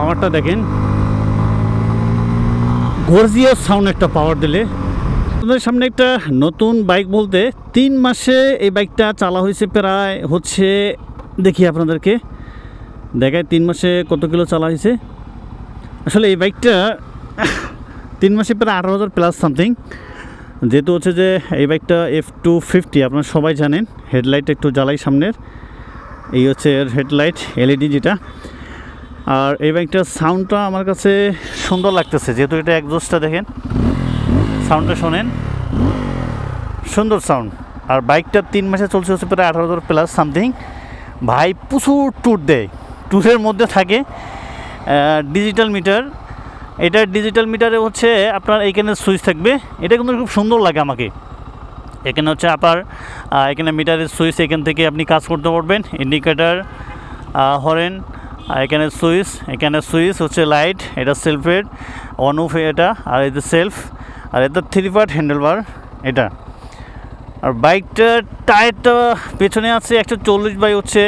পাওয়ারটা দেখেন, gorgeous sound একটা পাওয়ার দিলে। আপনাদের সামনে একটা নতুন বাইক বলতে 3 মাসে এই বাইকটা চালা হয়েছে প্রায় হচ্ছে, দেখি আপনাদেরকে দেখায় 3 মাসে কত কিলো চালা হয়েছে। আসলে এই বাইকটা 3 মাসে প্রায় 18,000 প্লাস সামথিং। যেহেতু হচ্ছে যে এই বাইকটা F250 আপনারা সবাই জানেন। হেডলাইট একটু জ্বালাই সামনের, এই হচ্ছে এর হেডলাইট এলইডি যেটা। আর এই বাইকটার সাউন্ডটা আমার কাছে সুন্দর লাগতেছে, যেহেতু এটা এক্সজস্টটা দেখেন, সাউন্ডটা শোনেন, সুন্দর সাউন্ড। আর বাইকটা 3 মাসে চলছে হচ্ছে প্রায় 18,000 প্লাস সামথিং। ভাই প্রচুর ট্যুর দেয়, ট্যুরের মধ্যে থাকে ডিজিটাল মিটার। এটার ডিজিটাল মিটারে হচ্ছে আপনার এইখানে সুইচ থাকবে, এটা কিন্তু খুব সুন্দর লাগে আমাকে। এখানে হচ্ছে আপনার এখানে মিটারের সুইচ, এখান থেকে আপনি কাজ করতে পারবেন। ইন্ডিকেটার, হরেন, এখানে সুইচ হচ্ছে লাইট, এটা সেলফের অন অফ এটা, আর এটা সেলফ, আর এটা 3 পার্ট হ্যান্ডেলবার এটা। আর বাইকটার টায়ারটা পেছনে আছে 140 বাই হচ্ছে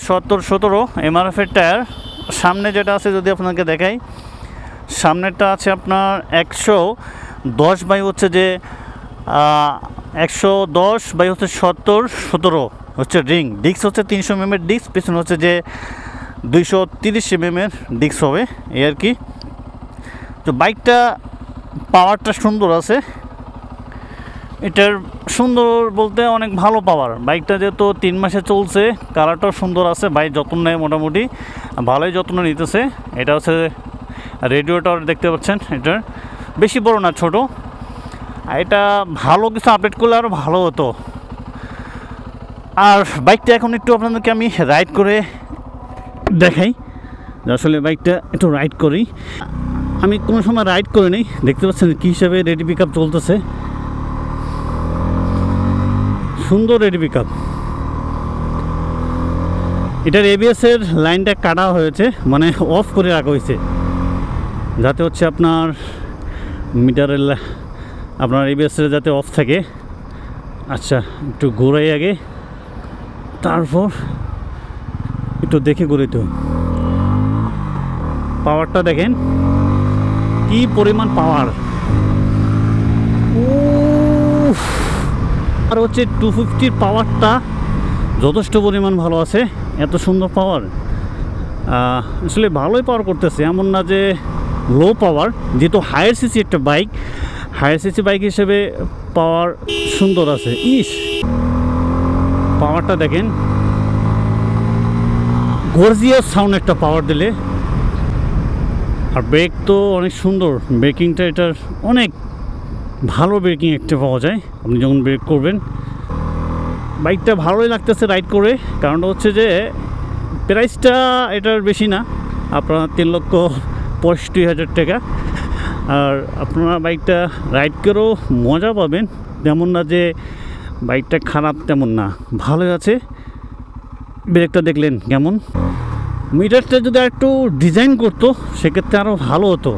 17 এমআরএফের টায়ার। সামনে যেটা আছে যদি আপনাকে দেখাই, সামনেরটা আছে আপনার 110 বাই হচ্ছে যে 110 বাই হচ্ছে 17 হচ্ছে রিং। ডিস্ক হচ্ছে 300 mm এর ডিস্ক, পেছনে হচ্ছে যে 230 mm এর ডিস্ক হবে এই আর কি। তো বাইকটা পাওয়ারটা সুন্দর আছে, এটার সুন্দর বলতে অনেক ভালো পাওয়ার। বাইকটা যেহেতু 3 মাসে চলছে, কালারটাও সুন্দর আছে, বাইক যত্ন নেয় মোটামুটি ভালোই যত্ন নিতেছে। এটা হচ্ছে রেডিওটার দেখতে পাচ্ছেন, এটার বেশি বড় না, ছোট। এটা ভালো কিছু আপডেট করলে আরও ভালো হতো। আর বাইকটা এখন একটু আপনাদেরকে আমি রাইড করে দেখাই, আসলে বাইকটা একটু রাইড করি। আমি কোনো সময় রাইড করে নিই, দেখতে পাচ্ছেন কী হিসাবে রেডি পিক আপ চলতেছে, সুন্দর রেডি পিক আপ। এটার এবিএসের লাইনটা কাটা হয়েছে, মানে অফ করে রাখা হয়েছে, যাতে হচ্ছে আপনার মিটারের আপনার এবিএসের যাতে অফ থাকে। আচ্ছা একটু ঘোরাই আগে, তারপর একটু দেখে ঘুরে। তো পাওয়ারটা দেখেন কি পরিমাণ পাওয়ার। আর হচ্ছে 250 পাওয়ারটা যথেষ্ট পরিমাণ ভালো আছে, এত সুন্দর পাওয়ার। আসলে ভালোই পাওয়ার করতেছে, এমন না যে লো পাওয়ার। যেহেতু হায়ার সিসি একটা বাইক, হায়ার সিসি বাইক হিসেবে পাওয়ার সুন্দর আছে। পাওয়ারটা দেখেন, গর্জিয়াস সাউন্ড একটা পাওয়ার দিলে। আর ব্রেক তো অনেক সুন্দর, ব্রেকিংটা এটার অনেক ভালো ব্রেকিং একটা পাওয়া যায় আপনি যখন ব্রেক করবেন। বাইকটা ভালোই লাগতেছে রাইড করে, কারণটা হচ্ছে যে প্রাইসটা এটার বেশি না, আপনার 3,65,000 টাকা। আর আপনারা বাইকটা রাইড করেও মজা পাবেন, তেমন না যে বাইকটা খারাপ তেমন না, ভালোই আছে। ব্রেকটা দেখলেন কেমন। মিটারটা যদি একটু ডিজাইন করতো সেক্ষেত্রে আরও ভালো হতো।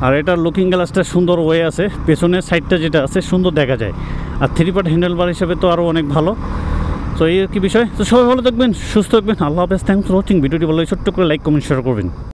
আর এটার লুকিং গ্লাসটা সুন্দর ওয়ে আছে, পেছনের সাইডটা যেটা আছে সুন্দর দেখা যায়। আর 3 পার্ট হ্যান্ডেলবার হিসেবে তো আরও অনেক ভালো। তো এই কি বিষয়। তো সবাই ভালো থাকবেন, সুস্থ থাকবেন, আল্লাহ হাফেজ। Thanks for watching. ভিডিওটি ভালো ছোট্ট করে লাইক কমেন্ট শেয়ার করবেন।